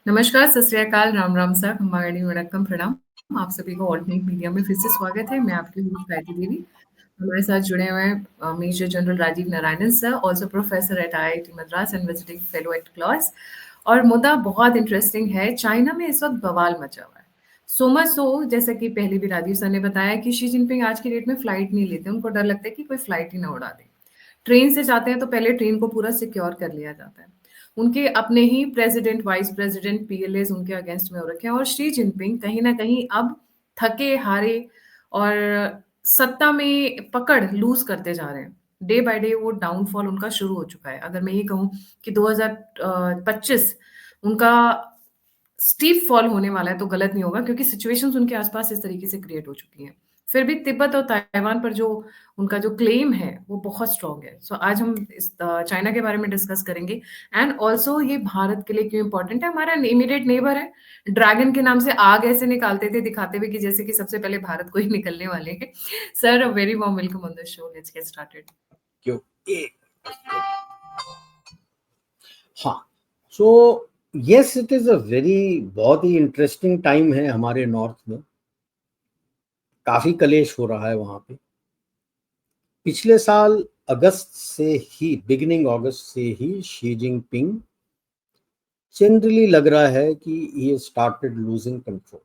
नमस्कार, सत श्री अकाल, राम राम सर, खम्बागणी वणक्कम प्रणाम। आप सभी को ऑल्टरनेट मीडिया में फिर से स्वागत है। मैं आपकी होस्ट गायत्री देवी। हमारे साथ जुड़े हुए हैं major general Rajeev Narayanan sir, also professor at IIT Madras and visiting fellow at क्लॉस। और मुद्दा बहुत इंटरेस्टिंग है। चाइना में इस वक्त बवाल मचा हुआ है। सो मच सो, जैसा कि पहले भी राजीव सर ने बताया कि शी जिनपिंग आज की डेट में फ्लाइट नहीं लेते। उनको डर लगता है कि कोई फ्लाइट ही ना उड़ा दे। ट्रेन से जाते हैं तो पहले ट्रेन को पूरा सिक्योर कर लिया जाता है। उनके अपने ही प्रेसिडेंट, वाइस प्रेसिडेंट, पीएलएस उनके अगेंस्ट में हो रखे हैं और शी जिनपिंग कहीं ना कहीं अब थके हारे और सत्ता में पकड़ लूज करते जा रहे हैं। डे बाय डे वो डाउनफॉल उनका शुरू हो चुका है। अगर मैं ये कहूँ कि 2025 उनका स्टीप फॉल होने वाला है तो गलत नहीं होगा, क्योंकि सिचुएशंस उनके आसपास इस तरीके से क्रिएट हो चुकी हैं। फिर भी तिब्बत और ताइवान पर जो उनका जो क्लेम है वो बहुत स्ट्रांग है। सो आज हम इस चाइना के बारे में डिस्कस करेंगे एंड ऑल्सो ये भारत के लिए क्यों इंपॉर्टेंट है। हमारा इमीडिएट नेबर है। ड्रैगन के नाम से आग ऐसे निकालते थे, दिखाते हुए कि जैसे कि सबसे पहले भारत को ही निकलने वाले हैं। Sir, very warm welcome on the show. Let's get started. क्यों हाँ, so yes, it is a very बहुत ही इंटरेस्टिंग टाइम है हमारे नॉर्थ में। काफी कलेश हो रहा है वहां पे। पिछले साल अगस्त से ही, बिगिनिंग अगस्त से ही शी जिनपिंग जनरली लग रहा है कि ये स्टार्टेड लूजिंग कंट्रोल,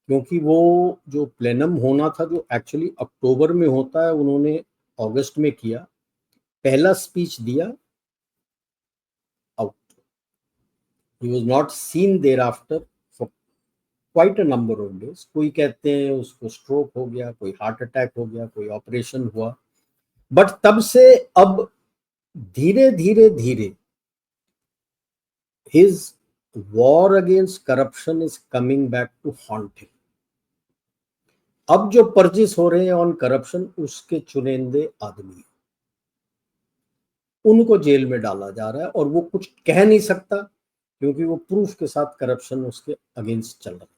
क्योंकि वो जो प्लेनम होना था, जो एक्चुअली अक्टूबर में होता है, उन्होंने अगस्त में किया। पहला स्पीच दिया, out. He was not seen there after for quite a number of days. कोई कहते हैं उसको स्ट्रोक हो गया, कोई हार्ट अटैक हो गया, कोई ऑपरेशन हुआ। बट तब से अब धीरे धीरे धीरे his war against corruption is coming back to haunt him. अब जो पर्चेस हो रहे हैं ऑन करप्शन, उसके चुनिंदे आदमी, उनको जेल में डाला जा रहा है और वो कुछ कह नहीं सकता, क्योंकि वो प्रूफ के साथ करप्शन उसके अगेंस्ट चल रहा है।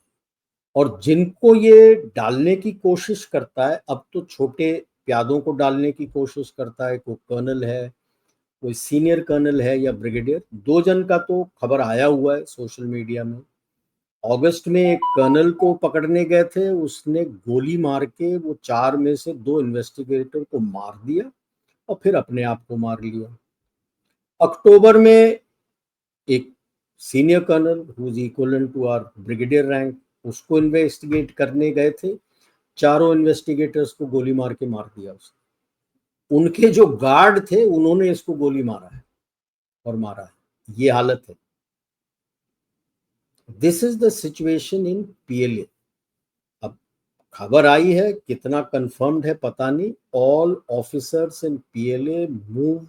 और जिनको ये डालने की कोशिश करता है, अब तो छोटे प्यादों को डालने की कोशिश करता है। कोई कर्नल है, कोई सीनियर कर्नल है या ब्रिगेडियर। दो जन का तो खबर आया हुआ है सोशल मीडिया में। अगस्त में एक कर्नल को पकड़ने गए थे, उसने गोली मार के वो 4 में से 2 इन्वेस्टिगेटर को मार दिया और फिर अपने आप को मार लिया। अक्टूबर में एक senior colonel who is equivalent to our brigadier rank, उसको इन्वेस्टिगेट करने गए थे। चारों इन्वेस्टिगेटर्स को गोली मार के मार दिया उसने। उनके जो गार्ड थे, उन्होंने इसको गोली मारा है और मारा है। ये हालत है। This is the situation in PLA. अब खबर आई है, कितना कंफर्म्ड है पता नहीं। All officers in PLA move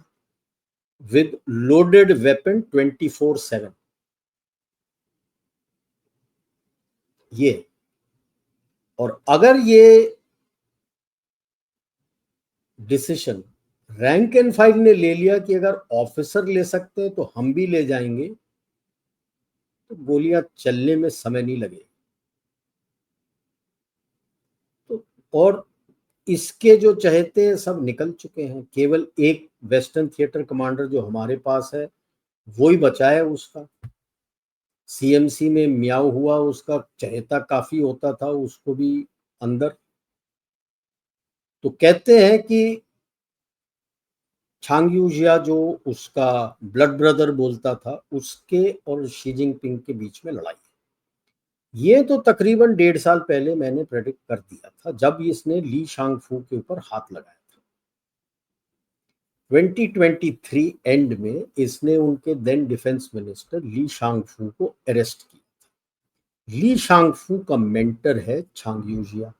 with loaded weapon 24/7। ये, और अगर ये डिसीजन रैंक एंड फाइल ने ले लिया कि अगर ऑफिसर ले सकते हैं तो हम भी ले जाएंगे, तो गोलियां चलने में समय नहीं लगेगा। तो और इसके जो चहेते हैं सब निकल चुके हैं। केवल एक वेस्टर्न थिएटर कमांडर जो हमारे पास है, वो ही बचा है। उसका सीएमसी में म्याऊ हुआ, उसका चहेता काफी होता था, उसको भी अंदर। तो कहते हैं कि छांग यूजिया, जो उसका ब्लड ब्रदर बोलता था, उसके और शी जिनपिंग के बीच में लड़ाई है। ये तो तकरीबन 1.5 साल पहले मैंने प्रेडिक्ट कर दिया था, जब इसने ली शांगफू के ऊपर हाथ लगाया था। 2023 एंड में इसने उनके then defence minister Li Shangfu को अरेस्ट किया। ली शांगफू का मेंटर है छांग यूजिया।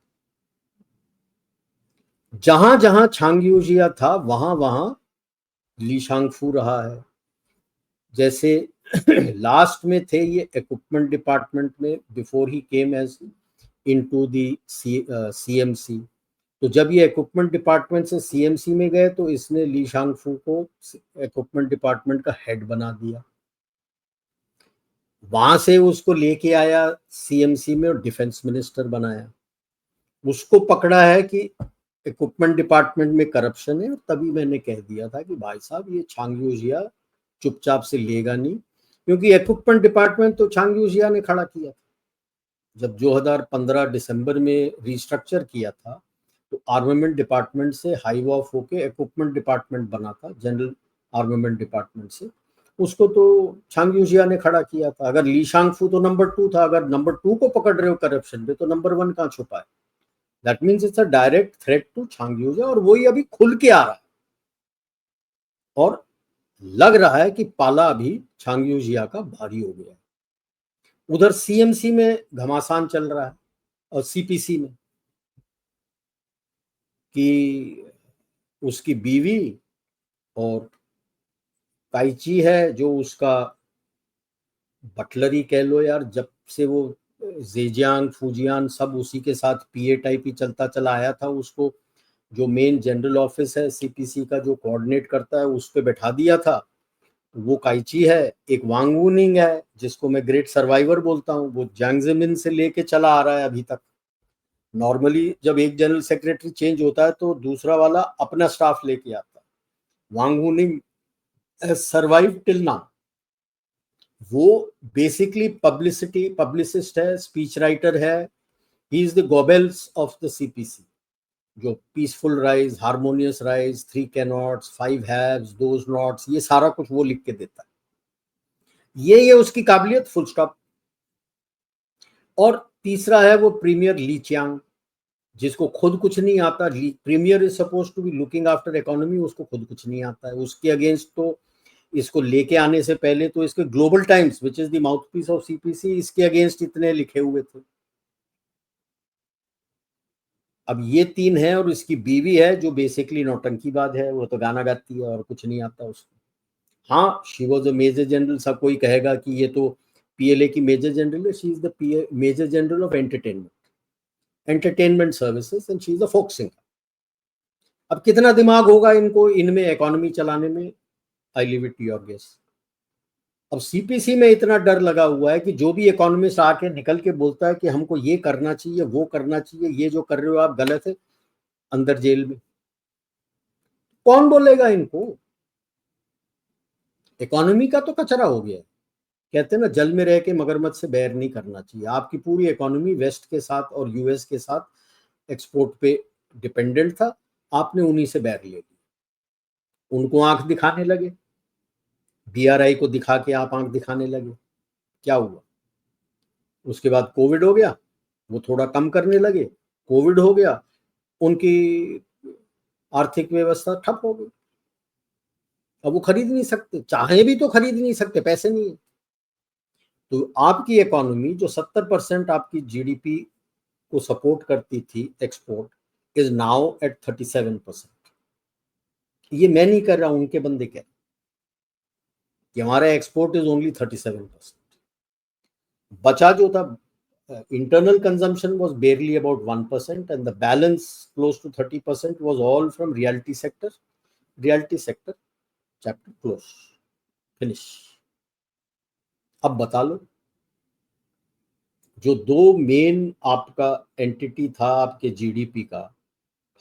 जहां जहां छांग यूजिया था, वहां वहां ली शांगफू रहा है। जैसे लास्ट में थे ये इक्विपमेंट डिपार्टमेंट में, before he came as into the CMC. तो जब ये इक्विपमेंट डिपार्टमेंट से सीएमसी में गए, तो इसने ली शांगफू को इक्विपमेंट डिपार्टमेंट का हेड बना दिया। वहां से उसको लेके आया सीएमसी में और डिफेंस मिनिस्टर बनाया। उसको पकड़ा है कि इक्विपमेंट डिपार्टमेंट में करप्शन है, और तभी मैंने कह दिया था कि भाई साहब, ये छांग यूजिया चुपचाप से लेगा नहीं। क्योंकि इक्विपमेंट डिपार्टमेंट तो चांग यूजिया ने खड़ा किया था। जब 2015 दिसंबर में रिस्ट्रक्चर किया था तो आर्मामेंट डिपार्टमेंट से हाइव ऑफ होके इक्विपमेंट डिपार्टमेंट बना था, जनरल आर्मामेंट डिपार्टमेंट से। उसको तो चांग यूजिया ने खड़ा किया था। अगर ली शांगफू तो नंबर 2 था, अगर नंबर 2 को पकड़ रहे हो करप्शन में तो नंबर 1 कहाँ छुपा है? That means it's a direct threat to Zhang Youxia, और वही अभी खुल के आ रहा है। और लग रहा है कि पाला अभी चांग यूजिया का भारी हो गया है। उधर सीएमसी में घमासान चल रहा है और सीपीसी में कि उसकी बीवी और काइची है जो उसका बटलरी कह लो यार, जब से वो जेजियांग फूजियान सब उसी के साथ पीए टाइप ही चलता चला आया था। उसको जो मेन जनरल ऑफिस है सीपीसी का जो कोऑर्डिनेट करता है उस पर बैठा दिया था, वो काइची है। एक वांग वूनिंग है जिसको मैं ग्रेट सर्वाइवर बोलता हूँ, वो जियांग जेमिन से लेके चला आ रहा है अभी तक। नॉर्मली जब एक जनरल सेक्रेटरी चेंज होता है तो दूसरा वाला अपना स्टाफ लेके आता है। Wang Huning survive till now. वो बेसिकली पब्लिसिस्ट है, स्पीच राइटर है। He is the Goebbels of the CPC, जो peaceful rise, harmonious rise, 3 cannots, 5 haves, those nots, ये सारा कुछ वो लिख के देता है। ये उसकी काबिलियत, फुल स्टॉप। और तीसरा है वो प्रीमियर ली चियांग, जिसको खुद कुछ नहीं आता। Premier is suppose to be looking after economy, उसको खुद कुछ नहीं आता है। उसके अगेंस्ट तो इसको लेके आने से पहले तो इसके global times which is the mouthpiece of CPC, इसके अगेंस्ट इतने लिखे हुए थे। अब ये 3 है और इसकी बीवी है जो बेसिकली नौटंकीबाज है, वो तो गाना गाती है और कुछ नहीं आता उसको। हाँ, she was a major general. सब कोई कहेगा कि ये तो पीएलए की मेजर जनरल है। She is the major general of entertainment services and she is a folk singer. अब कितना दिमाग होगा इनको इनमें इकोनॉमी चलाने में, I leave it to your guess. अब सीपीसी में इतना डर लगा हुआ है कि जो भी इकोनॉमिस्ट आके निकल के बोलता है कि हमको ये करना चाहिए, वो करना चाहिए, ये जो कर रहे हो आप गलत है, अंदर जेल में। कौन बोलेगा इनको? इकोनॉमी का तो कचरा हो गया। कहते हैं ना, जल में रह के मगरमच्छ से बैर नहीं करना चाहिए। आपकी पूरी इकोनॉमी वेस्ट के साथ और यूएस के साथ एक्सपोर्ट पे डिपेंडेंट था, आपने उन्हीं से बैर ले ली। उनको आंख दिखाने लगे, बीआरआई को दिखा के आप आंख दिखाने लगे। क्या हुआ? उसके बाद कोविड हो गया, वो थोड़ा कम करने लगे। कोविड हो गया, उनकी आर्थिक व्यवस्था ठप हो गई। अब वो खरीद नहीं सकते, चाहे भी तो खरीद नहीं सकते, पैसे नहीं है। तो आपकी इकोनॉमी जो 70% आपकी जीडीपी को सपोर्ट करती थी एक्सपोर्ट, इज नाउ एट 37%। ये मैं नहीं कर रहा, उनके बंदे कह रहे कि हमारा एक्सपोर्ट इज ओनली 37%। बचा जो था, internal consumption was barely about 1%, and the balance close to 30% was all from realty sector. Realty sector chapter close, finish. अब बता लो, जो 2 मेन आपका एंटिटी था आपके जीडीपी का,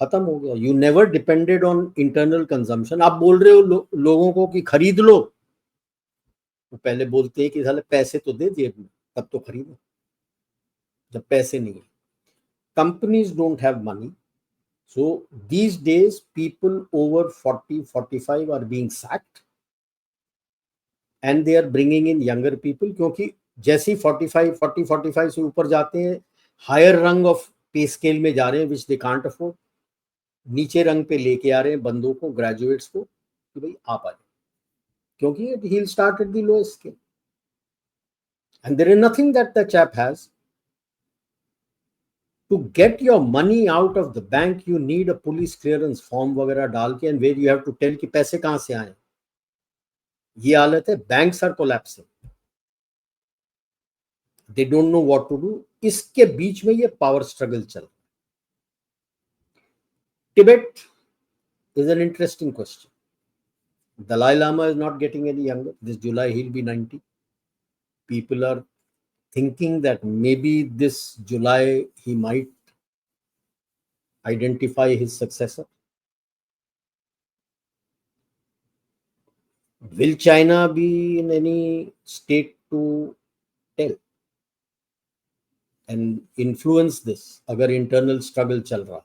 खत्म हो गया। You never depended on internal consumption. आप बोल रहे हो लोगों को कि खरीद लो, वो पहले बोलते हैं कि साले पैसे तो दे जेब में, तब तो खरीदो। जब पैसे नहीं है, companies don't have money. So these days, people over 40, 45 are being sacked and they are bringing in younger people, क्योंकि जैसे 45 से ऊपर जाते हैं, हायर रंग ऑफ पे स्केल में जा रहे हैं, विच दे कांट अफोर्ड। नीचे रंग पे लेके आ रहे हैं बंदों को, ग्रेजुएट्स को, कि भाई आप आ जाए, क्योंकि he'll start at the lowest scale and there is nothing that the chap has. To get your money out of the bank, you need a police clearance form वगैरह डाल के, and where you have to tell कि पैसे कहाँ से आए। ये हालत है, banks are collapsing, they don't know what to do. इसके बीच में ये पावर स्ट्रगल चल रहा है। Tibet is an interesting question. Dalai Lama is not getting any younger. This July he'll be 90. People are thinking that maybe this July he might identify his successor. Will China be in any state to tell and influence this? अगर internal struggle चल रहा,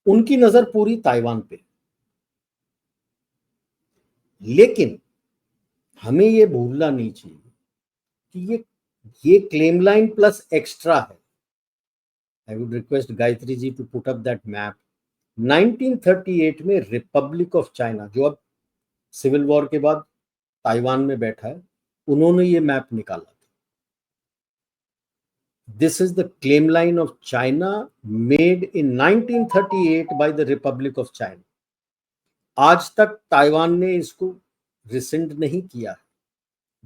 उनकी नजर पूरी Taiwan पे, लेकिन हमें ये भूलना नहीं चाहिए कि ये क्लेम लाइन प्लस एक्स्ट्रा है. I would request Gayatri ji to put up that map. 1938 में रिपब्लिक ऑफ चाइना, जो अब सिविल वॉर के बाद ताइवान में बैठा है, उन्होंने ये मैप निकाला था. This is the claim line of China made in 1938 by the Republic of China. आज तक ताइवान ने इसको रिसेंड नहीं किया.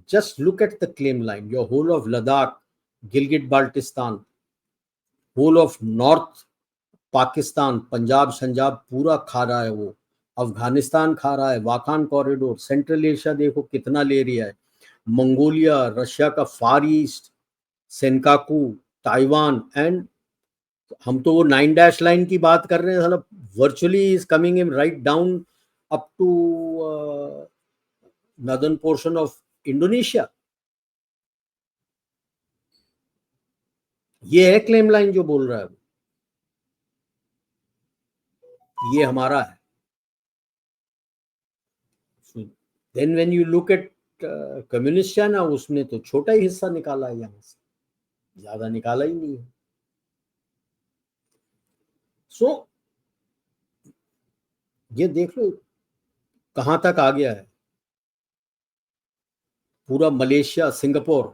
Just look at the claim line. Your whole of Ladakh, Gilgit Baltistan, whole of North Pakistan, Punjab संजाब पूरा खा रहा है वो. अफगानिस्तान खा रहा है. वाकान कॉरिडोर, सेंट्रल एशिया देखो कितना ले रहा है. मंगोलिया, रशिया का फार ईस्ट, सेनकाकू, ताइवान, एंड हम तो वो 9 डैश लाइन की बात कर रहे हैं. मतलब virtually is coming in right down up to northern portion of Indonesia. ये है क्लेम लाइन जो बोल रहा है, ये हमारा है. Then when you look at communist China, उसने तो छोटा ही हिस्सा निकाला है, यहां से ज्यादा निकाला ही नहीं है. सो ये देख लो कहां तक आ गया है. पूरा Malaysia, Singapore,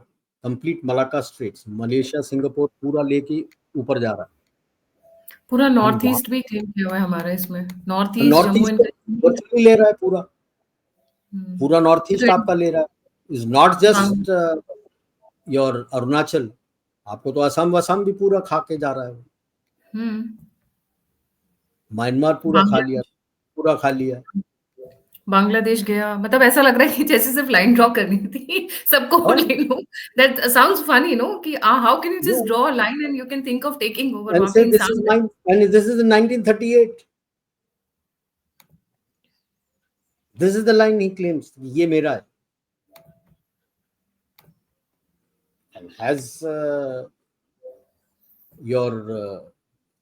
complete Malacca straits, Malaysia Singapore पूरा लेके ऊपर जा रहा है. पूरा नॉर्थ ईस्ट भी क्लेम किया हुआ है हमारा इसमें. North east, north Jammu east and virtually ले रहा है पूरा. हम्म, पूरा नॉर्थ ईस्ट आपका ले रहा है. Is not just your Arunachal. आपको तो असम वसम भी पूरा खा के जा रहा है. म्यांमार पूरा खा लिया, पूरा खा लिया. बांग्लादेश गया. मतलब ऐसा लग रहा है कि जैसे सिर्फ लाइन ड्रॉ करनी थी, सबको ले लो. दैट साउंड्स फनी नो, कि how can you just draw a line and you can think of taking over. And वहां पे say this is इंसान mine, and this is in 1938. This is the line he claims, ये मेरा है. And has your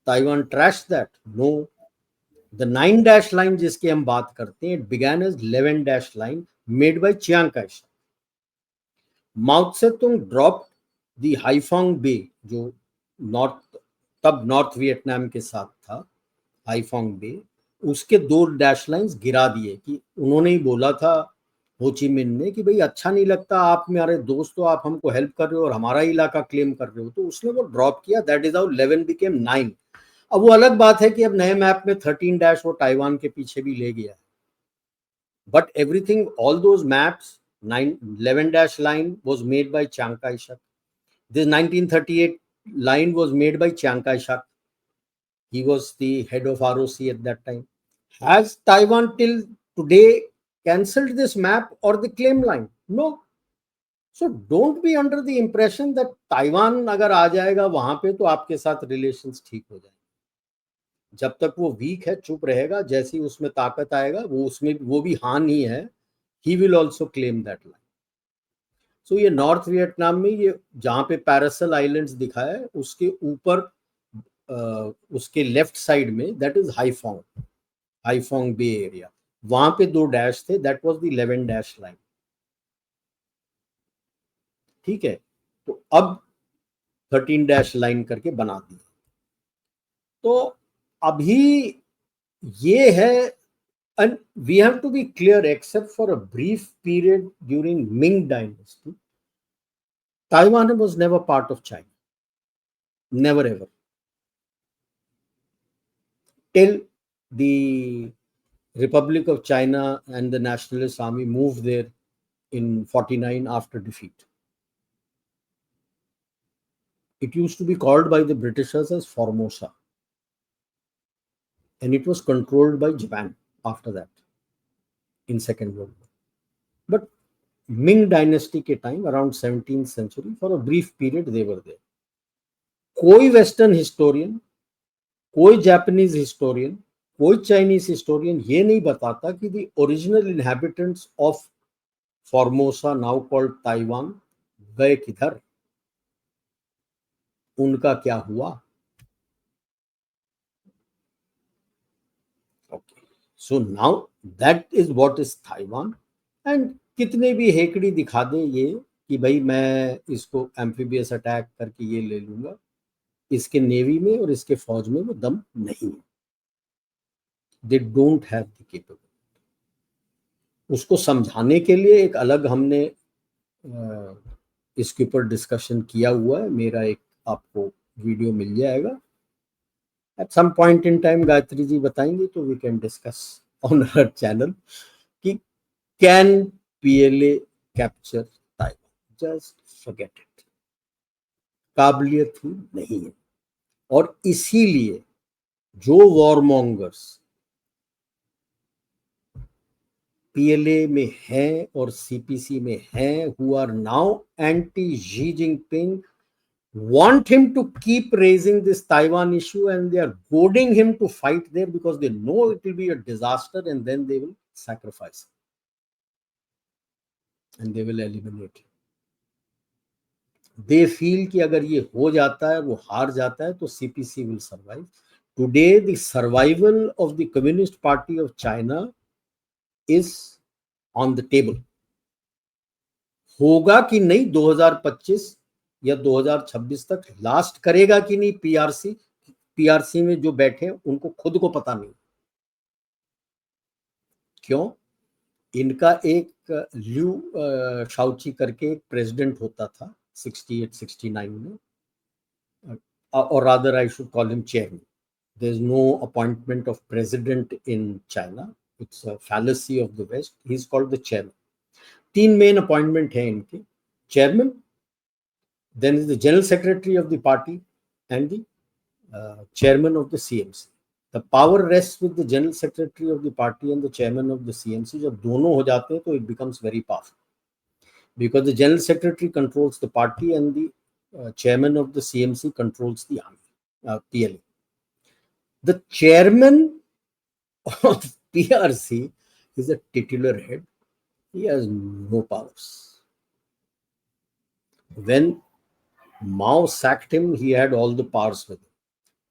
Taiwan trashed that? No. The 9 dash line जिसकी हम बात करते हैं, it began as 11 dash line made by Chiang Kai-shek. Mao Tse-tung dropped the Haiphong Bay, जो तब नॉर्थ वियतनाम के साथ था, हाईफोंग बे, उसके 2 डैश लाइंस गिरा दिए. कि उन्होंने ही बोला था हो ची मिन ने कि भाई अच्छा नहीं लगता, आप मेरे दोस्त हो, आप हमको हेल्प कर रहे हो और हमारा इलाका क्लेम कर रहे हो, तो उसने वो ड्रॉप किया. That is how 11 became 9. अब वो अलग बात है कि अब नए मैप में 13 डैश वो ताइवान के पीछे भी ले गया. But everything, all those maps, 11 dash line was made by Chiang Kai-shek. This 1938 line was made by Chiang Kai-shek. He was the head of ROC at that time. Has Taiwan till today cancelled this map or the claim line? No. So don't be under the impression that Taiwan अगर आ जाएगा वहां पे तो आपके साथ relations ठीक हो जाएंगे. जब तक वो वीक है चुप रहेगा. जैसी उसमें ताकत आएगा वो उसमें वो भी हान ही है. He will also claim that line. So ये नॉर्थ वियतनाम में, ये जहां पे पैरासल आइलैंड्स दिखा है उसके ऊपर उसके लेफ्ट साइड में, दैट इज हाईफोंग बे एरिया. वहां पे 2 डैश थे. That was the 11 dash line. ठीक है. तो अब 13 डैश लाइन करके बना दी. तो अभी ये है. And we have to be clear, except for a brief period during Ming Dynasty, Taiwan was never part of China. Never ever. Till the Republic of China and the Nationalist Army moved there in 49 after defeat. It used to be called by the Britishers as Formosa. And it was controlled by Japan after that, in Second World War. But Ming Dynasty के time, around 17th century, for a brief period they were there. कोई western historian, कोई Japanese historian, कोई Chinese historian ये नहीं बताता कि the original inhabitants of Formosa now called Taiwan गए किधर, उनका क्या हुआ। Okay, so now that is what is Taiwan. And कितने भी हेकड़ी दिखा दे ये कि भाई मैं इसको एम्फीबियस अटैक करके ये ले लूंगा, इसके नेवी में और इसके फौज में वो दम नहीं है। They don't have the capability. उसको समझाने के लिए एक अलग हमने इसके ऊपर डिस्कशन किया हुआ है, मेरा एक आपको वीडियो मिल जाएगा at some point in time, Gayatri ji बताएंगे तो we can discuss on her channel कि can PLA capture Taiwan, just forget it, काबिलियत ही नहीं है। और इसीलिए जो वॉरमोंगर्स पीएलए में हैं और सीपीसी में हैं, who are now anti Xi Jinping, want him to keep raising this Taiwan issue, and they are goading him to fight there because they know it will be a disaster and then they will sacrifice him and they will eliminate him. They feel कि अगर ये हो जाता है, वो हार जाता है, तो CPC will survive. Today the survival of the Communist Party of China is on the table. होगा कि नहीं 2025 या 2026 तक लास्ट करेगा कि नहीं पीआरसी में जो बैठे उनको खुद को पता नहीं। क्यों? इनका एक ल्यू शाओची करके एक प्रेसिडेंट होता था 68-69 में, or rather I should call him chairman. There is no appointment of president in China. It's a fallacy of the West. He is called the chairman. 3 main appointment है इनके, chairman, then is the general secretary of the party and the chairman of the CMC. The power rests with the general secretary of the party and the chairman of the CMC. जब दोनों हो जाते हैं तो it becomes very powerful because the general secretary controls the party and the chairman of the CMC controls the army, PLA. The chairman of PRC is a titular head. He has no powers. When Mao sacked him, he had all the powers with him.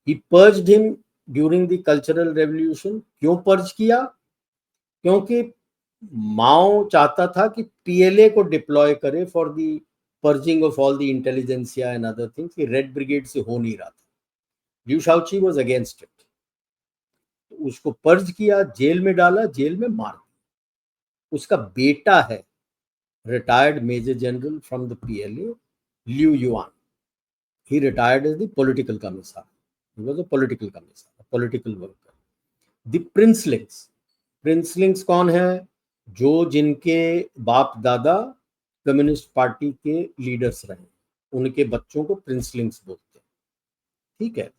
He purged him during the Cultural Revolution. क्यों purge किया? क्योंकि माओ चाहता था कि PLA को deploy करे for the purging of all the intelligentsia and other things, कि red brigade से हो नहीं रहा था। लियू शाओची वाज अगेंस्ट इट, तो उसको पर्ज किया, जेल में डाला, जेल में मार दिया। उसका बेटा है retired major general from the PLA, Liu Yuan. He retired as the political commissar. He was a political commissar, a political worker. The princelings. Princelings कौन है? जो जिनके बाप दादा कम्युनिस्ट पार्टी के लीडर्स रहे, उनके बच्चों को प्रिंसलिंग्स बोलते हैं। ठीक है,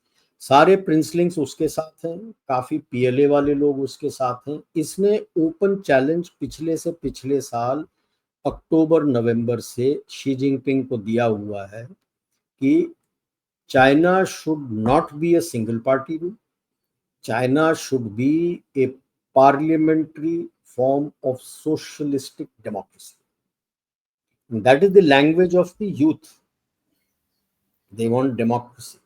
सारे प्रिंसलिंग्स उसके साथ हैं, काफी पीएलए वाले लोग उसके साथ हैं। इसने ओपन चैलेंज पिछले साल अक्टूबर नवंबर से शी जिनपिंग को दिया हुआ है कि China should not be a single party rule. China should be a parliamentary form of socialistic democracy. And that is the language of the youth. They want democracy.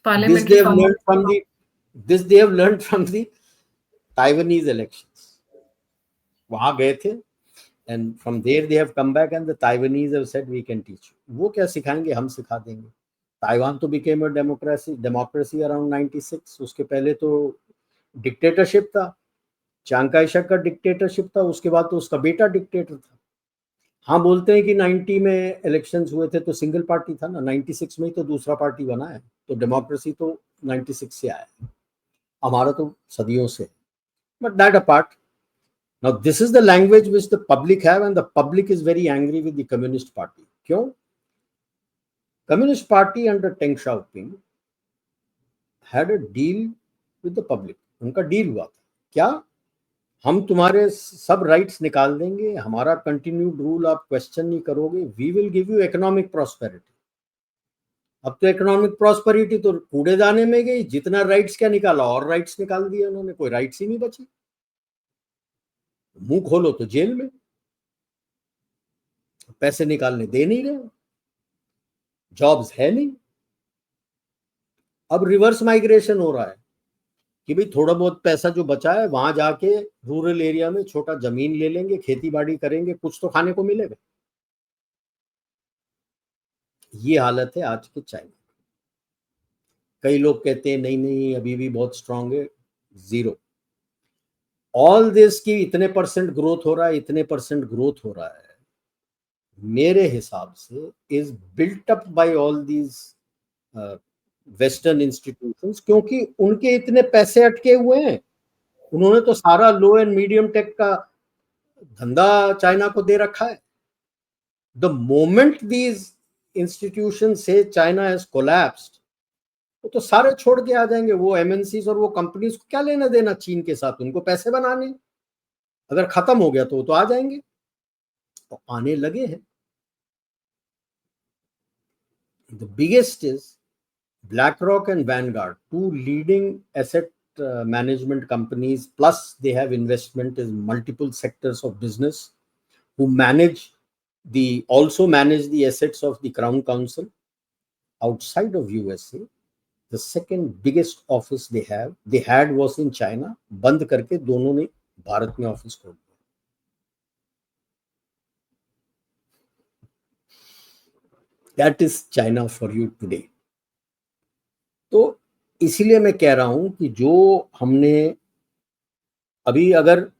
This they have learned from the Taiwanese elections. वहां गए थे, and from there they have come back and the Taiwanese have said we can teach you. वो क्या सिखाएंगे? हम सिखा देंगे। Taiwan तो बिकेम अ डेमोक्रेसी अराउंड 96। उसके पहले तो डिक्टेटरशिप था, चांग काई शेक का डिक्टेटरशिप था, उसके बाद तो उसका बेटा डिक्टेटर था। हाँ, बोलते हैं कि 90 में इलेक्शंस हुए थे तो सिंगल पार्टी था ना, 96 में ही तो दूसरा पार्टी बना है, तो डेमोक्रेसी तो 96 से आया है, हमारा तो सदियों से। But that apart, now this is the language which the public have and the public is very angry with the communist party. क्यों? Communist Party under Deng Xiaoping had a deal with the public. उनका deal हुआ था क्या? हम तुम्हारे सब rights निकाल देंगे, हमारा कंटिन्यूड रूल आप क्वेश्चन नहीं करोगे, we will give you economic prosperity. अब तो इकोनॉमिक प्रॉस्पेरिटी तो कूड़ेदाने में गई, जितना राइट्स क्या निकाला और राइट्स निकाल दिया उन्होंने, कोई राइट्स ही नहीं बची। मुंह खोलो तो जेल में, पैसे निकालने दे नहीं रहे, जॉब्स है नहीं। अब रिवर्स माइग्रेशन हो रहा है कि भाई थोड़ा बहुत पैसा जो बचा है वहां जाके रूरल एरिया में छोटा जमीन ले लेंगे, खेती बाड़ी करेंगे, कुछ तो खाने को मिलेगा। ये हालत है आज के चाइना। कई लोग कहते हैं नहीं नहीं अभी भी बहुत स्ट्रांग है। जीरो। ऑल दिस की इतने परसेंट ग्रोथ हो रहा है, इतने परसेंट ग्रोथ हो रहा है, मेरे हिसाब से is built up by all these western institutions, क्योंकि उनके इतने पैसे अटके हुए हैं। उन्होंने तो सारा लो एंड मीडियम टेक का धंधा चाइना को दे रखा है। द मोमेंट दीज इंस्टीट्यूशन से चाइना हैज कोलैप्स्ड, वो तो सारे छोड़ के आ जाएंगे। वो एमएनसीज और वो कंपनीज को क्या लेना देना चीन के साथ, उनको पैसे बनाने। अगर खत्म हो गया तो वो तो आ जाएंगे, तो आने लगे हैं। The biggest is BlackRock and Vanguard, two leading asset management companies, plus they have investment in multiple sectors of business, who also manage the assets of the Crown Council outside of USA. The second biggest office they had was in China. बंद करके दोनों ने भारत में office खोल दिया। That is China for you today. तो इसीलिए मैं कह रहा हूं कि जो हमने अभी, अगर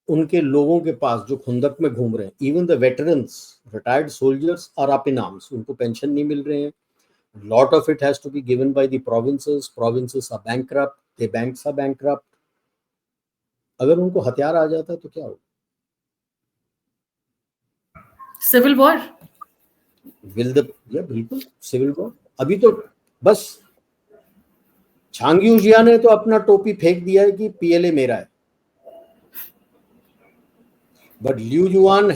उनके लोगों के पास जो खुंदक में घूम रहे हैं, even the veterans, retired soldiers are up in arms, उनको पेंशन नहीं मिल रहे हैं। Lot of it has to be given by the provinces are bankrupt, the banks are bankrupt. अगर उनको हथियार आ जाता है तो क्या होगा? Civil war. बिल्कुल सिविल वॉर। अभी तो बस छांग जिया ने तो अपना टोपी फेंक दिया है कि पीएलए मेरा है। But Liu Yuan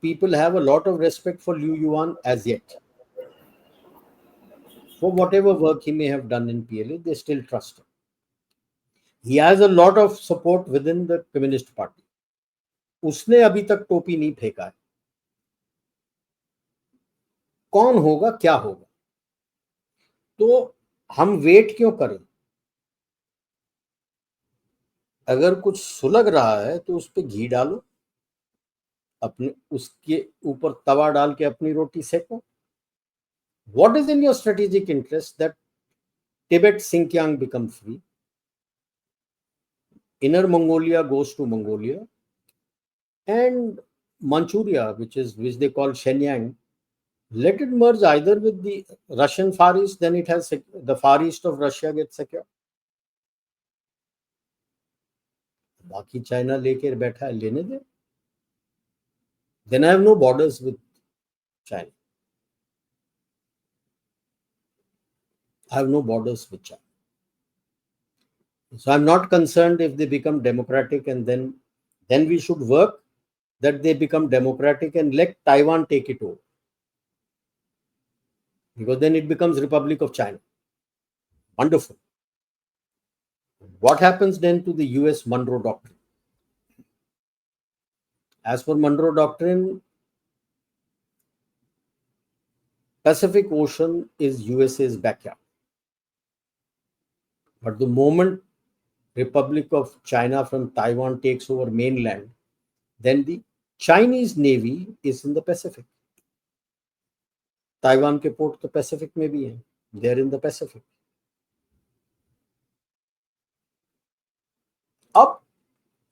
people have a lot of respect for Liu Yuan as yet. For whatever work he may have done in PLA, they still trust him. He has a lot of support within the Communist Party. उसने अभी तक टोपी नहीं फेंका है। कौन होगा, क्या होगा? तो हम वेट क्यों करें? अगर कुछ सुलग रहा है तो उस पर घी डालो, अपने उसके ऊपर तवा डाल के अपनी रोटी Seiko. What is in your strategic interest that Tibet, Xinjiang become free? Inner Mongolia goes to Mongolia, and Manchuria, which they call Shenyang, let it merge either with the Russian Far East, then it has the Far East of Russia gets secure. बाकी China लेके बैठा है, लेने दे। Then I have no borders with China. I have no borders with China. So I'm not concerned if they become democratic, and then we should work that they become democratic and let Taiwan take it over. Because then it becomes Republic of China. Wonderful. What happens then to the US Monroe Doctrine? As per Monroe Doctrine, Pacific Ocean is USA's backyard. But the moment Republic of China from Taiwan takes over mainland, then the Chinese Navy is in the Pacific. Taiwan के port तो Pacific में भी हैं, they are in the Pacific. अब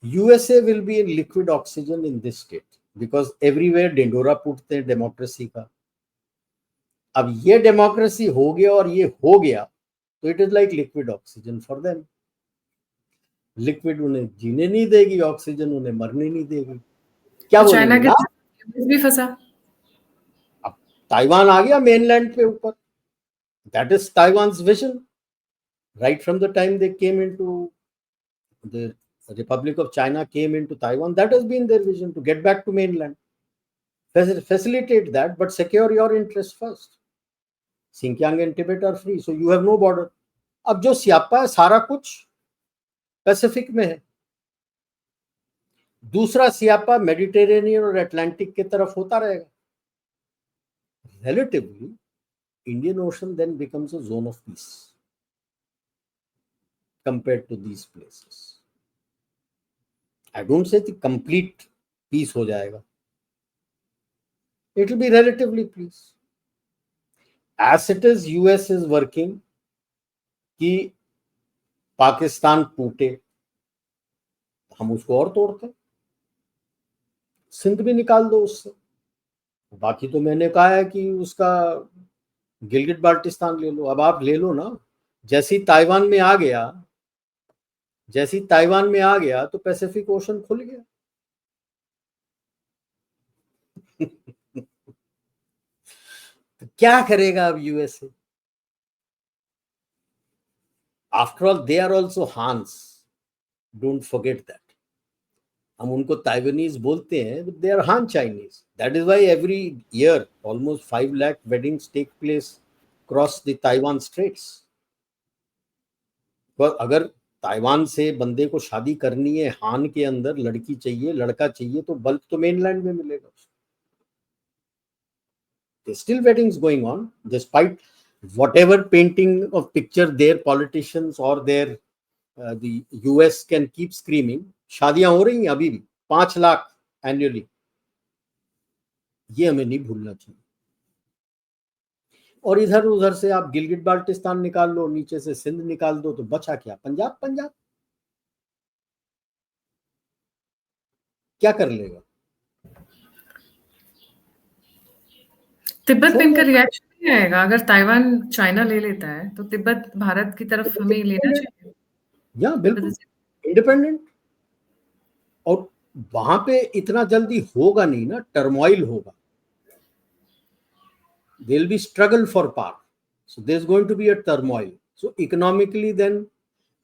USA will be in liquid oxygen in this state because everywhere ढिंढोरा पूटते हैं democracy का। अब ये डेमोक्रेसी हो गया और ये हो गया तो it is like liquid oxygen for them. Liquid उन्हें जीने नहीं देगी, ऑक्सीजन उन्हें मरने नहीं देगी। क्या चाइना बोलेंगे के भी फंसा। अब ताइवान आ गया मेनलैंड पे ऊपर। That is Taiwan's vision right from the time they came into the Republic of China came into Taiwan. That has been their vision, to get back to mainland. Facilitate that, but secure your interests first. Sinkiang and Tibet are free, so you have no border. अब जो सियापा है सारा कुछ Pacific में है, दूसरा सियापा Mediterranean और Atlantic की तरफ होता रहेगा। Relatively, Indian Ocean then becomes a zone of peace compared to these places. I don't say the complete peace हो जाएगा, it will be relatively peace. As it is, US is working कि पाकिस्तान टूटे, हम उसको और तोड़ते, सिंध भी निकाल दो उससे। बाकी तो मैंने कहा है कि उसका गिलगिट बाल्टिस्तान ले लो, अब आप ले लो ना। जैसी ताइवान में आ गया, जैसी ताइवान में आ गया तो पैसिफिक ओशन खुल गया। तो क्या करेगा अब USA? After all they are also Hans, don't forget that. हम उनको ताइवानीज बोलते हैं, but they are Han Chinese. That is why every year almost 5 lakh weddings take place cross the Taiwan straits. पर अगर ताइवान से बंदे को शादी करनी है, हान के अंदर लड़की चाहिए, लड़का चाहिए, तो बल्क तो मेनलैंड में मिलेगा। There's still weddings going on despite whatever painting of picture their politicians or their the US can keep screaming. शादियां हो रही हैं अभी भी 5 लाख एनुअली, ये हमें नहीं भूलना चाहिए। और इधर उधर से आप गिलगिट बाल्टिस्तान निकाल लो, नीचे से सिंध निकाल दो, तो बचा क्या? पंजाब। पंजाब क्या कर लेगा? तिब्बत पे इनका रिएक्शन नहीं आएगा अगर ताइवान चाइना ले लेता है, तो तिब्बत भारत की तरफ हमें लेना चाहिए। या बिल्कुल इंडिपेंडेंट। और वहां पे इतना जल्दी होगा नहीं ना, टर्मोइल होगा, there will be struggle for power, so there's going to be a turmoil. So economically then,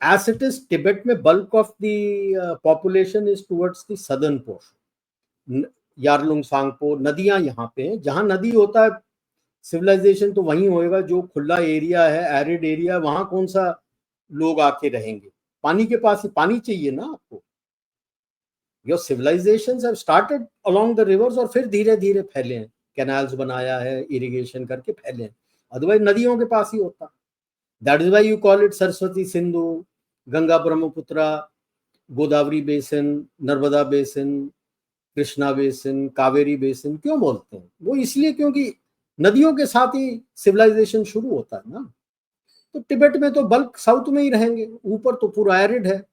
as it is, Tibet में bulk of the population is towards the southern portion, Yarlung Tsangpo, नदियां यहाँ पे हैं, जहां नदी होता है civilisation तो वहीं होएगा। जो खुला एरिया है, एरिड एरिया, वहां कौन सा लोग आके रहेंगे? पानी के पास ही पानी चाहिए ना आपको। Your civilisations have started along the rivers और फिर धीरे धीरे फैले हैं, कैनाल्स बनाया है, इरिगेशन करके फैले हैं, अदरवाइज नदियों के पास ही होता। That is why you call it Saraswati Sindhu, Ganga Brahmaputra, Godavari basin, Narmada basin, Krishna basin, Kaveri basin क्यों बोलते हैं? वो इसलिए क्योंकि नदियों के साथ ही सिविलाइजेशन शुरू होता है ना। तो तिब्बत में तो बल्क साउथ में ही रहेंगे, ऊपर तो पूरा एरिड है,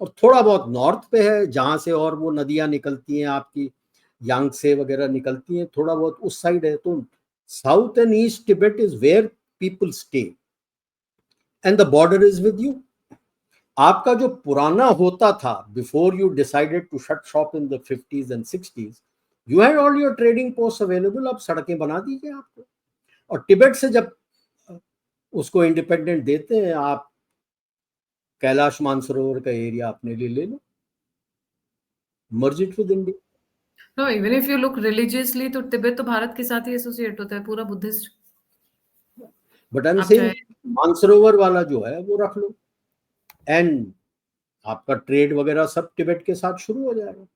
और थोड़ा बहुत नॉर्थ पे है जहां से और वो नदियां निकलती हैं आपकी, यांगसे वगैरह निकलती हैं, थोड़ा बहुत उस साइड है। तो south and east Tibet is where people stay and the border is with you. आपका जो पुराना होता था, before you decided to shut shop in the 50s and 60s, you had all your trading post available. अब सड़कें बना दीजिए आपको। और तिब्बत से जब उसको इंडिपेंडेंट देते हैं आप, कैलाश मानसरोवर का एरिया अपने लिए ले लो, merge it with India. No, even if you look religiously, तो तिब्बत तो भारत के साथ ही एसोसिएट होता है, पूरा बुद्धिस्ट। बट आई एम आप सेइंग चाहे मानसरोवर वाला जो है वो रख लो, एंड आपका ट्रेड वगैरह सब तिब्बत के साथ शुरू हो जाएगा।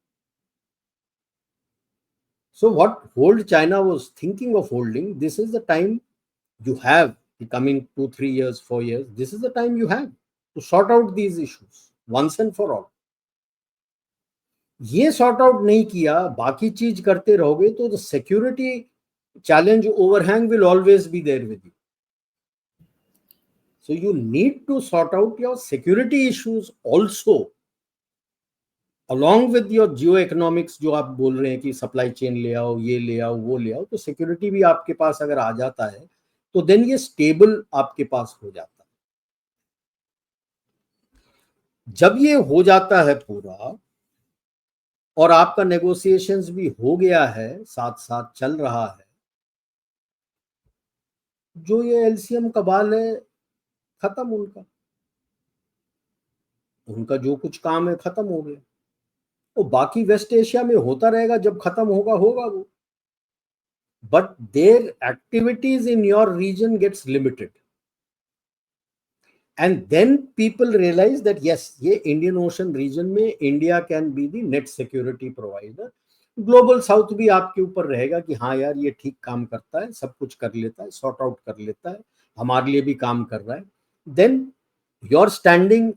So what hold China was thinking of holding, this is the time you have, the coming 2-3 years, 4 years, this is the time you have to sort out these issues once and for all. ये sort out नहीं किया, बाकी चीज करते रहोगे, तो the security challenge overhang will always be there with you. So you need to sort out your security issues also, along with your geo economics जो आप बोल रहे हैं कि सप्लाई चेन ले आओ, ये ले आओ, वो ले आओ। तो सिक्योरिटी भी आपके पास अगर आ जाता है तो देन ये स्टेबल आपके पास हो जाता है। जब ये हो जाता है पूरा, और आपका नेगोशिएशंस भी हो गया है, साथ साथ चल रहा है, जो ये एलसीएम कबाल है खत्म, उनका उनका जो कुछ काम है खत्म हो गया। वो बाकी वेस्ट एशिया में होता रहेगा, जब खत्म होगा होगा वो। but their activities in your region gets limited. And then people realize that yes, ये Indian Ocean region में India can be the net security provider. Global south भी आपके ऊपर रहेगा कि हाँ यार ये ठीक काम करता है, सब कुछ कर लेता है, सॉर्ट आउट कर लेता है, हमारे लिए भी काम कर रहा है. Then your standing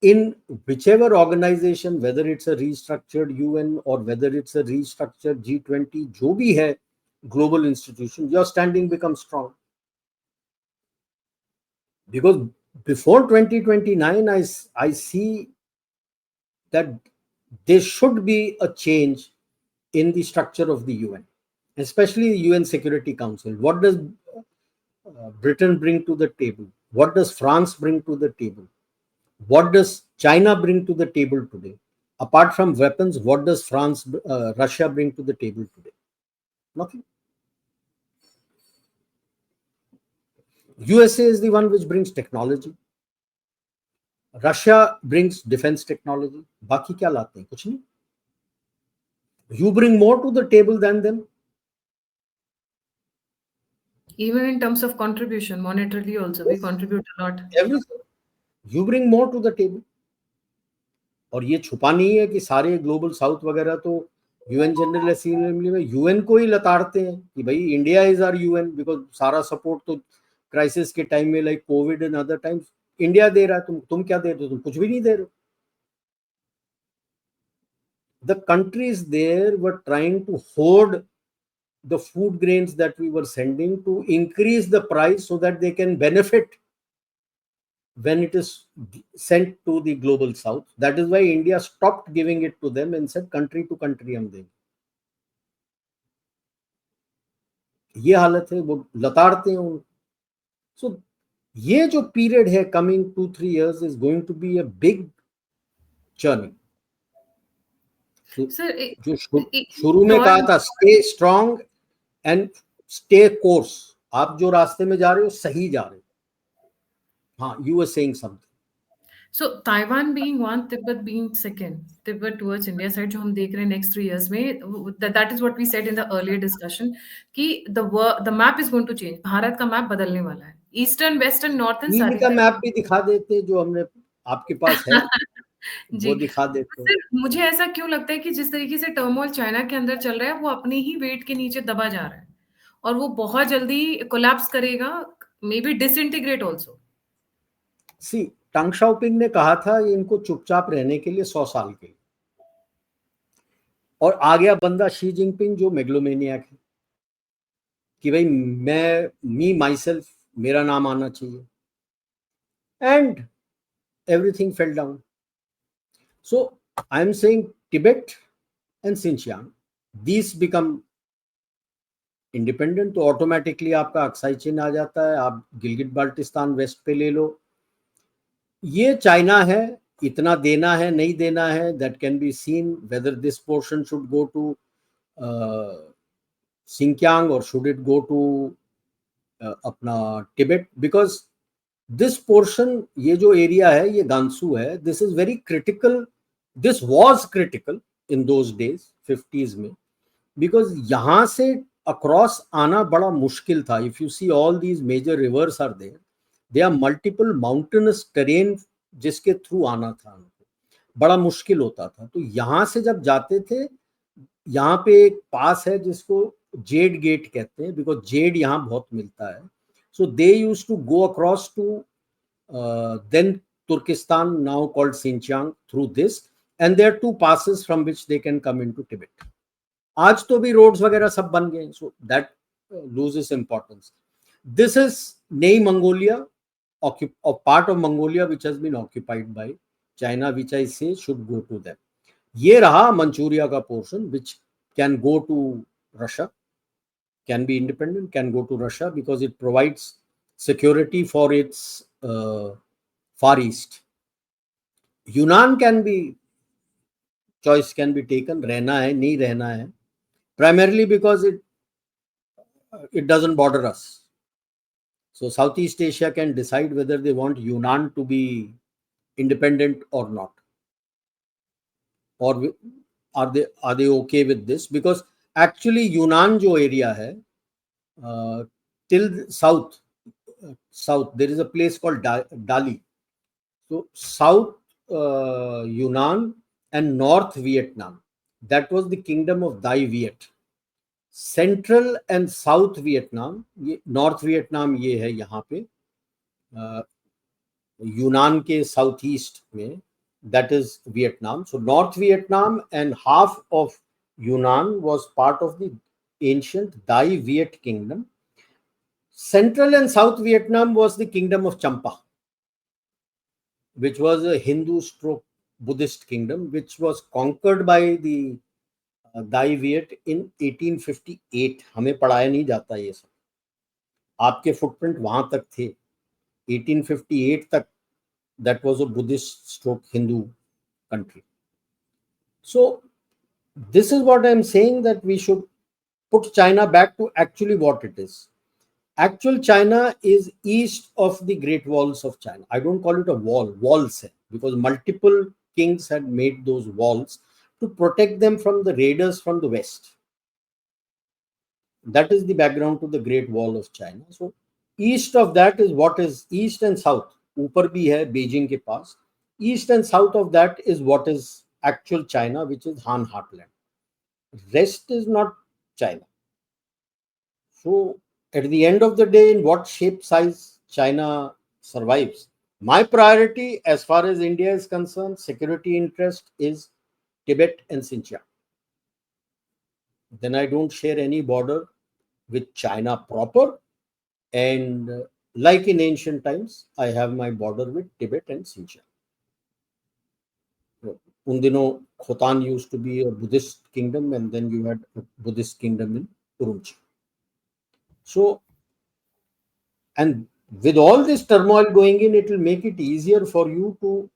in whichever organization, whether it's a restructured UN or whether it's a restructured G20, जो भी है global institution, your standing becomes strong. Because before 2029, I see that there should be a change in the structure of the UN, especially the UN Security Council. What does Britain bring to the table? What does France bring to the table? What does China bring to the table today? Apart from weapons, what does Russia bring to the table today? Nothing. USA is the one which brings technology. Russia brings defense technology. बाकी क्या लाते हैं? कुछ नहीं. You bring more to the table than them. Even in terms of contribution, monetarily also, we contribute a lot. Everything. You bring more to the table. और ये छुपा नहीं है कि सारे ग्लोबल साउथ वगैरह तो यूएन जनरल असेंबली में यूएन को ही लताड़ते हैं कि भाई India is our UN, because सारा सपोर्ट तो क्राइसिस के टाइम में like covid and other times India दे रहा है. तुम क्या दे रहे हो? तुम कुछ भी नहीं दे रहे हो. The countries there were trying to hoard the food grains that we were sending to increase the price so that they can benefit when it is sent to the global south. That is why India stopped giving it to them and said country to country हम देंगे. ये हालत है, वो लताड़ते हैं उनको. So ये जो पीरियड है coming 2-3 years is going to be a big journey. Sir, जो शुरू में कहा था stay strong and stay course, आप जो रास्ते में जा रहे हो सही जा रहे हो. हाँ, you were saying something. So Taiwan being one, Tibet being second, Tibet towards India side जो हम देख रहे हैं next 3 years में, that is what we said in the earlier discussion कि the map is going to change. Bharat का map बदलने वाला है. Eastern, Western, Northern चीन सारी का तरफ. मैप भी दिखा देते जो हमने आपके पास है वो दिखा देते. सर मुझे ऐसा क्यों लगता है कि जिस तरीके से टर्मोइल चाइना के अंदर चल रहा है वो अपने ही वेट के नीचे दबा जा रहा है और वो बहुत जल्दी कोलैप्स करेगा, मे बी डिसइंटीग्रेट ऑल्सो. सी टंग शाओपिंग ने कहा था इनको चुपचाप रहने के लिए 100 साल के लिए, और आ गया बंदा शी जिनपिंग जो मेगलोमेनियक है कि भाई मी माई सेल्फ, मेरा नाम आना चाहिए, and everything fell down. So I am saying Tibet and Xinjiang, these become independent, तो ऑटोमेटिकली आपका अक्साई चीन आ जाता है. आप गिलगिट बाल्टिस्तान वेस्ट पे ले लो. ये चाइना है, इतना देना है नहीं देना है, that can be seen whether this portion should go to Xinjiang or should it go to अपना टिबेट, बिकॉज दिस पोर्शन, ये जो एरिया है ये गांसू है, this is very critical. This was critical in those days 50s में, because यहां से across आना बड़ा मुश्किल था. If you see all these major rivers are there, they are multiple mountainous terrain जिसके थ्रू आना था उनको, बड़ा मुश्किल होता था. तो यहां से जब जाते थे, यहाँ पे एक पास है जिसको जेड गेट कहते हैं, बिकॉज जेड यहाँ बहुत मिलता है. So they used to go across to then Turkestan, now called Xinjiang, through this, and there are 2 passes from which they can come into Tibet. आज तो भी roads वगैरह सब बन गए, so that loses importance. This is Nei Mongolia, a part of Mongolia which has been occupied by China, which I say should go to them. ये रहा Manchuria का portion which can go to Russia, can be independent, can go to Russia because it provides security for its Far East. Yunnan can be, choice can be taken, रहना है नहीं रहना है, primarily because it doesn't border us. So Southeast Asia can decide whether they want Yunnan to be independent or not, or are they okay with this, because actually Yunnan जो area है, till south, there is a place called Dali. So South Yunnan and North Vietnam, that was the kingdom of Dai Viet. Central and South Vietnam, ये North Vietnam ये है यहाँ पे यूनान के south east में, that is Vietnam. So North Vietnam and half of Yunnan was part of the ancient Dai Viet kingdom. Central and South Vietnam was the kingdom of Champa, which was a Hindu stroke Buddhist kingdom, which was conquered by the Dai Viet in 1858. हमें पढ़ाया नहीं जाता ये सब. आपके footprint वहां तक थे 1858 तक. That was a Buddhist stroke Hindu country. So this is what I'm saying, that we should put China back to actually what it is. Actual China is east of the Great Walls of China. I don't call it a wall, walls hai, because multiple kings had made those walls to protect them from the raiders from the west. That is the background to the Great Wall of China. So east of that is what is east and south. ऊपर भी है Beijing के पास. East and south of that is what is actual China, which is Han heartland. Rest is not China. So at the end of the day, in what shape, size China survives? My priority as far as India is concerned, security interest, is Tibet and Xinjiang. Then I don't share any border with China proper, and like in ancient times, I have my border with Tibet and Xinjiang. Un dino, Khotan used to be a Buddhist kingdom, and then you had a Buddhist kingdom in Urumqi. So, and with all this turmoil going in, it will make it easier for you to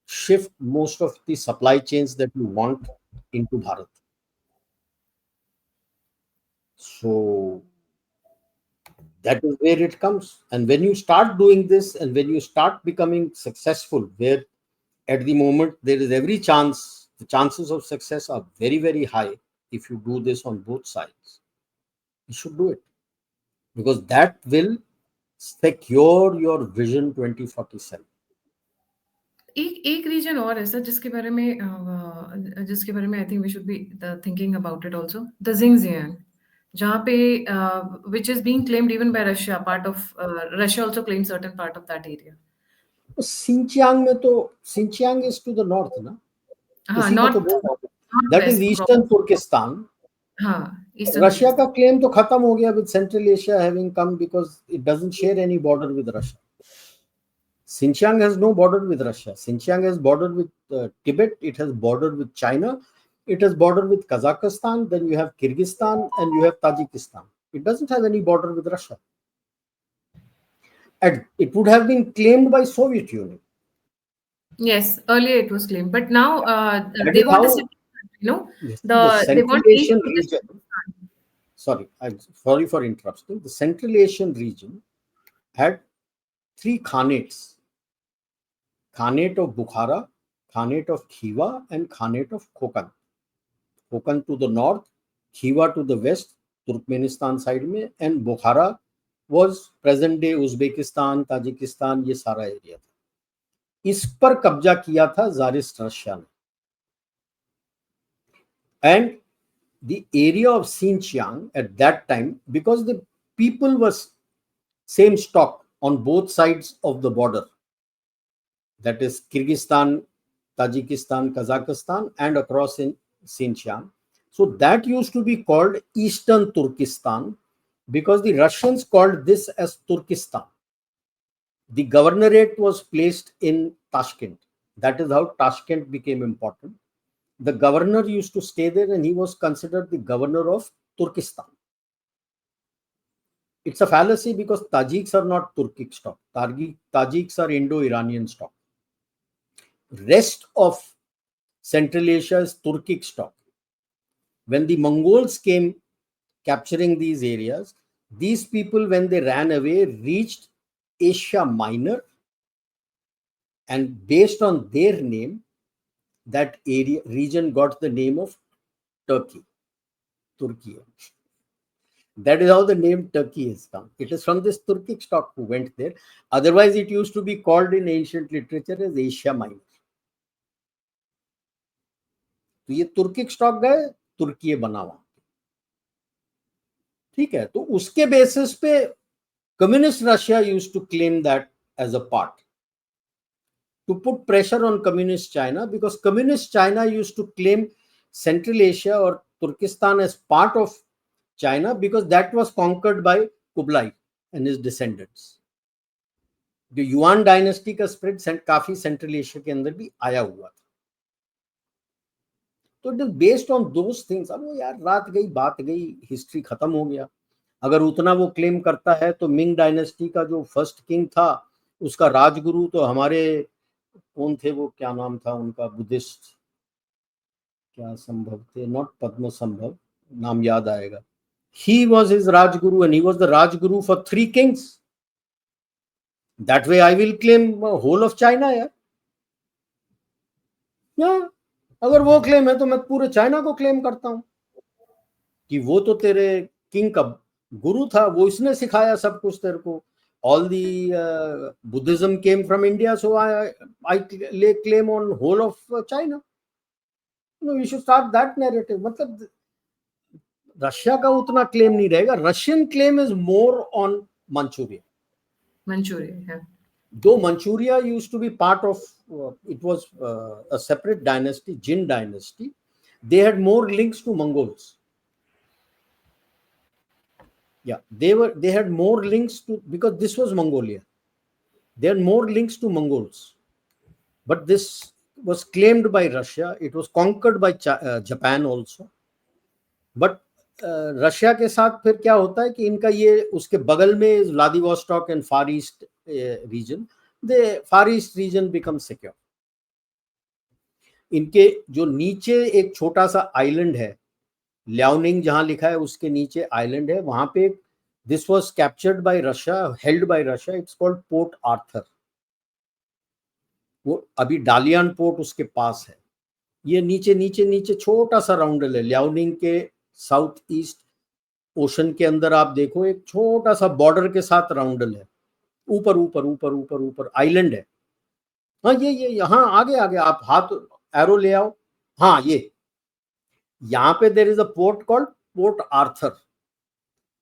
shift most of the supply chains that you want into Bharat. So that is where it comes. And when you start doing this, and when you start becoming successful, where at the moment there is every chance, the chances of success are very, very high if you do this on both sides. You should do it, because that will secure your vision 2047. एक reason और है sir जिसके बारे में I think we should be thinking about it also, the Xinjiang, जहाँ पे which is being claimed even by Russia, part of Russia also claims certain part of that area. Xinjiang में तो Xinjiang is to the north ना, हाँ, उसी को तो north बोल रहा हूँ. That is eastern Turkestan. हाँ, ईस्टर्न रशिया का क्लेम तो खत्म हो गया with Central Asia having come, because it doesn't share any border with Russia. Xinjiang has no border with Russia. Xinjiang has border with Tibet. It has border with China. It has border with Kazakhstan. Then you have Kyrgyzstan and you have Tajikistan. It doesn't have any border with Russia. And it would have been claimed by Soviet Union. Yes, earlier it was claimed, but now That they is want how, to, the they Central want Asian East to region. Sorry for interrupting. The Central Asian region had three khanates: Khanate of Bukhara, Khanate of Khiva, and Khanate of Kokand. Kokand to the north, Khiva to the west, Turkmenistan side में, and Bukhara was present day Uzbekistan, Tajikistan, ये सारा area था. इस पर कब्जा किया था Tsarist Russia ने. And the area of Xinjiang at that time, because the people was same stock on both sides of the border, that is Kyrgyzstan, Tajikistan, Kazakhstan, and across in Xinjiang. So that used to be called Eastern Turkestan, because the Russians called this as Turkestan. The governorate was placed in Tashkent. That is how Tashkent became important. The governor used to stay there, and he was considered the governor of Turkestan. It's a fallacy, because Tajiks are not Turkic stock. Tajiks are Indo-Iranian stock. Rest of Central Asia is Turkic stock. When the Mongols came capturing these areas, these people, when they ran away, reached Asia Minor, and based on their name, that area region got the name of Turkey. Turkey. That is how the name Turkey has come. It is from this Turkic stock who went there. Otherwise, it used to be called in ancient literature as Asia Minor. तो ये Turkic stock गए, तुर्की बना वहां, ठीक है। तो उसके basis पे communist Russia used to claim that as a part to put pressure on communist China, because communist China used to claim Central Asia or Turkestan as part of China because that was conquered by Kublai and his descendants. जो yuan dynasty का spread काफी central Asia के अंदर भी आया हुआ था। तो it is based on those things. अब वो यार रात गई बात गई, हिस्ट्री खत्म हो गया। अगर उतना वो क्लेम करता है तो मिंग डायनेस्टी का जो फर्स्ट किंग था उसका राजगुरु तो हमारे कौन थे, वो क्या नाम था उनका, बुद्धिस्ट क्या संभव थे, नॉट पद्म संभव, नाम याद आएगा। He was his rajguru and he was the rajguru for 3 kings. That way I will claim whole of China यार। अगर वो क्लेम है तो मैं पूरे चाइना को क्लेम करता हूं कि वो तो तेरे किंग का गुरु था, वो इसने सिखाया सब कुछ तेरे को। All the Buddhism came from India, so I lay claim on whole of China. No, we should start that narrative. मतलब रशिया का उतना क्लेम नहीं रहेगा। Russian claim is more on Manchuria. Manchuria, Though Manchuria used to be part of, it was a separate dynasty, Jin dynasty. They had more links to Mongols. Yeah, they had more links to, because this was Mongolia. They had more links to Mongols. But this was claimed by Russia. It was conquered by Japan also. But Russia के साथ फिर क्या होता है कि इनका ये उसके बगल में Vladivostok and far east region, the far east region become secure. इनके जो नीचे एक छोटा सा आइलैंड है, ल्याओनिंग जहां लिखा है उसके नीचे आइलैंड है, वहां पे this was captured by Russia, held by Russia, it's called Port Arthur. वो अभी डालियान पोर्ट उसके पास है। ये नीचे नीचे नीचे छोटा सा राउंडल है, ल्याओनिंग के साउथ ईस्ट ओशन के अंदर आप देखो एक छोटा सा बॉर्डर के साथ राउंडल है, ऊपर ऊपर ऊपर ऊपर ऊपर आइलैंड है। हाँ ये यहाँ आगे आगे आप हाथ एरो ले आओ, हाँ ये यहाँ पे there is a port called Port Arthur.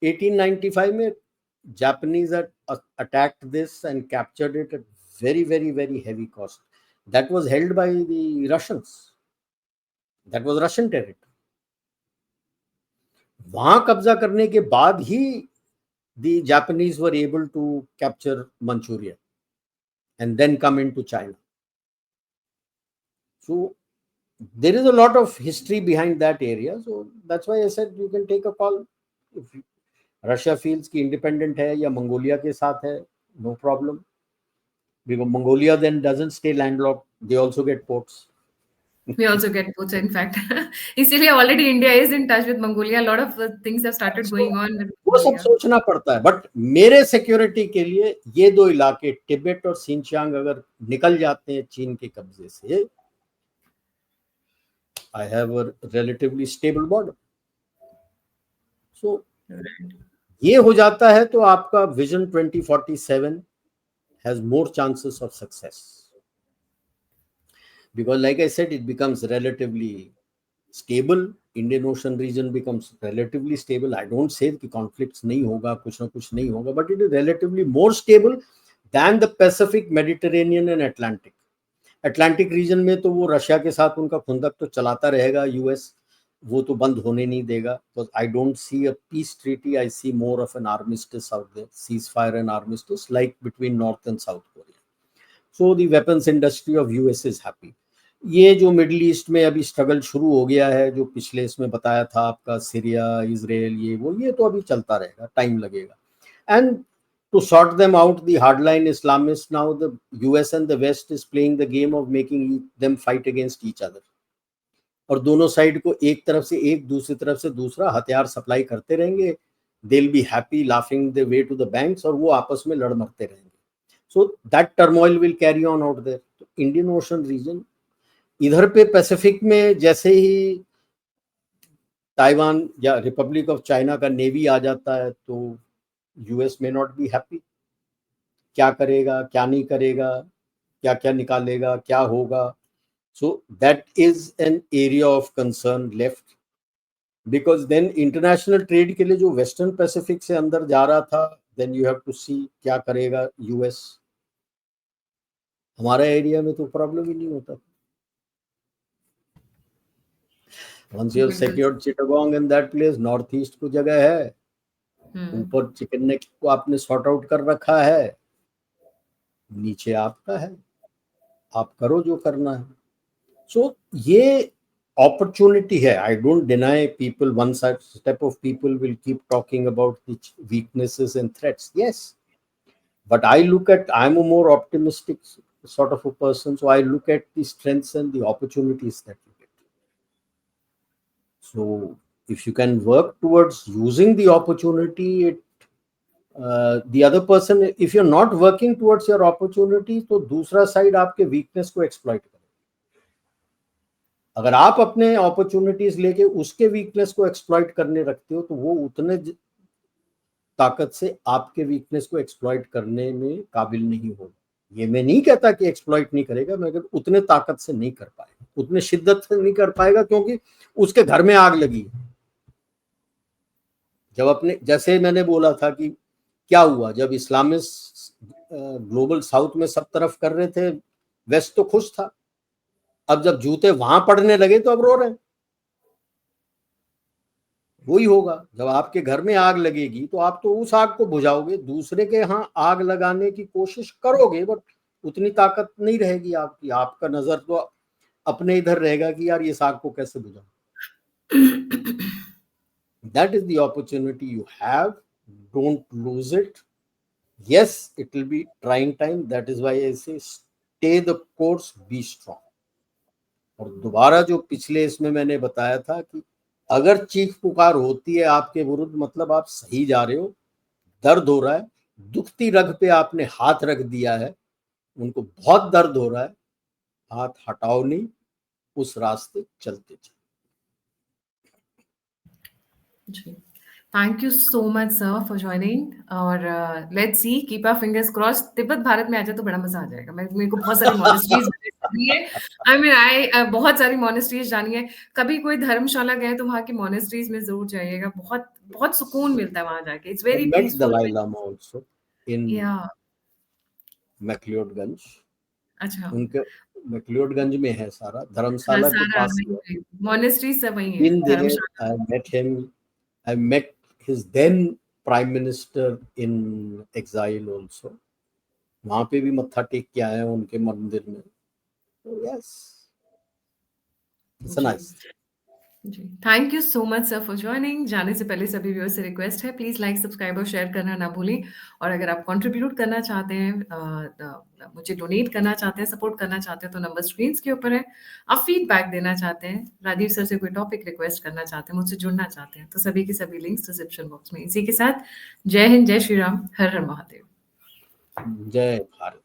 1895 में Japanese had attacked this and captured it at very, very, very heavy cost. That was held by the Russians. That was Russian territory. वहां कब्जा करने के बाद ही the Japanese were able to capture Manchuria and then come into China. So there is a lot of history behind that area. So that's why I said you can take a call. If Russia feels कि independent है या Mongolia के साथ है, no problem. Because Mongolia then doesn't stay landlocked. They also get ports. We also get ports, in fact. इसीलिए already India is in touch with Mongolia. A lot of things have started going on with वो सब Mongolia. सोचना पड़ता है, but मेरे security के लिए ये 2 इलाके तिब्बत और सिंचियांग अगर निकल जाते हैं चीन के कब्जे से, I have a relatively stable border. So ये हो जाता है तो आपका vision 2047 has more chances of success. Because like I said, it becomes relatively stable. Indian Ocean region becomes relatively stable. I don't say कि conflicts नहीं होगा, कुछ ना कुछ नहीं होगा, but it is relatively more stable than the Pacific, Mediterranean and Atlantic. Atlantic region में तो वो रशिया के साथ उनका खुंदक तो चलाता रहेगा, US वो तो बंद होने नहीं देगा. Because I don't see a peace treaty, I see more of an armistice out there, ceasefire and armistice like between North and South Korea. So the weapons industry of US is happy. ये जो middle east में अभी struggle शुरू हो गया है, जो पिछले इसमें बताया था आपका सीरिया, इजराइल, ये तो अभी चलता रहेगा, टाइम लगेगा. And to sort them out, the hardline Islamists, now the US and the West is playing the game of making them fight against each other. और दोनों साइड को एक तरफ से एक, दूसरी तरफ से दूसरा हथियार सप्लाई करते रहेंगे. They'll be happy laughing their way to the banks और वो आपस में लड़ मरते रहेंगे. So that turmoil will carry on out there. Indian Ocean region, इधर पे पैसिफिक में जैसे ही ताइवान या रिपब्लिक ऑफ चाइना का नेवी आ जाता है तो यूएस में नॉट बी हैप्पी। क्या करेगा, क्या नहीं करेगा, क्या क्या निकालेगा, क्या होगा। So that is an area of concern left, because then international trade के लिए जो वेस्टर्न पैसिफिक से अंदर जा रहा था, देन यू हैव टू सी क्या करेगा यूएस। हमारा एरिया में तो प्रॉब्लम ही नहीं होता। Once you have बिल्कुल। secured Chittagong in that place, north east को जगह है, ऊपर चिकन नेक को आपने सॉर्ट आउट कर रखा है, नीचे आपका है, आप करो जो करना है। सो ये अपॉर्चुनिटी है। I don't deny people, one step of people will keep talking about the weaknesses and threats, yes, but I'm a more optimistic sort of a person, so I look at the strengths and the opportunities that you get. So if you can work towards using the opportunity, the other person, if you're not working towards your opportunity, तो दूसरा side आपके weakness को exploit करेगा। अगर आप अपने opportunities लेके उसके वीकनेस को एक्सप्लॉइट करने रखते हो, तो वो उतने ताकत से आपके वीकनेस को एक्सप्लॉइट करने में काबिल नहीं होगा। ये मैं नहीं कहता कि एक्सप्लॉइट नहीं करेगा, मगर उतने ताकत से नहीं कर पाएगा, उतने शिद्दत से नहीं कर पाएगा, क्योंकि उसके घर में आग लगी। जब अपने, जैसे मैंने बोला था कि क्या हुआ जब इस्लामिस्ट ग्लोबल साउथ में सब तरफ कर रहे थे, वेस्ट तो खुश था। अब जब जूते वहां पड़ने लगे तो अब रो रहे हैं। वही होगा, जब आपके घर में आग लगेगी तो आप तो उस आग को बुझाओगे, दूसरे के यहाँ आग लगाने की कोशिश करोगे, बट उतनी ताकत नहीं रहेगी आपकी। आपका नजर तो अपने इधर रहेगा कि यार इस आग को कैसे बुझाऊं। That is the opportunity you have. Don't lose it. Yes, it will be trying time. That is why I say stay the course, be strong. और दोबारा जो पिछले इसमें मैंने बताया था कि अगर चीख पुकार होती है आपके विरुद्ध, मतलब आप सही जा रहे हो, दर्द हो रहा है, दुखती रग पे आपने हाथ रख दिया है, उनको बहुत दर्द हो रहा है, हाथ हटाओ नहीं, उस रास्ते चलते चलो। जी, thank you so much sir for joining, और let's see, keep our fingers crossed. Tibet Bharat में आ जाए तो बड़ा मजा आ जाएगा। मेरे को बहुत सारी मॉनेस्ट्रीज बहुत सारी मॉनेस्ट्रीज जानी है। कभी कोई धर्मशाला गए तो वहाँ की मॉनेस्ट्रीज में जरूर जाइएगा, बहुत बहुत सुकून मिलता है वहां जाके। It's very I met peaceful. Dalai Lama also in या मैक्लियोडगंज। अच्छा, उनके मैक्लियोडगंज में है सारा, हाँ धर्मशाला के सारा पास ही है। मॉनेस्ट्रीज सब वही है, Been there, Dharamshala. I met him. I met his then prime minister in exile also. वहां पे भी मत्था टेक के आए हैं उनके मंदिर में। So yes, it's a जी nice thing. जी, thank you so much sir for joining. जाने से पहले सभी व्यूअर्स से रिक्वेस्ट है, प्लीज लाइक, सब्सक्राइब और शेयर करना ना भूलें। और अगर आप कंट्रीब्यूट करना चाहते हैं, मुझे डोनेट करना चाहते हैं, सपोर्ट करना चाहते हैं, तो नंबर स्क्रीन के ऊपर है। आप फीडबैक देना चाहते हैं, राजीव सर से कोई टॉपिक रिक्वेस्ट करना चाहते हैं, मुझसे जुड़ना चाहते हैं, तो सभी के सभी लिंक्स डिस्क्रिप्शन बॉक्स में। इसी के साथ जय हिंद, जय श्री राम, हर हर महादेव। जय भारत।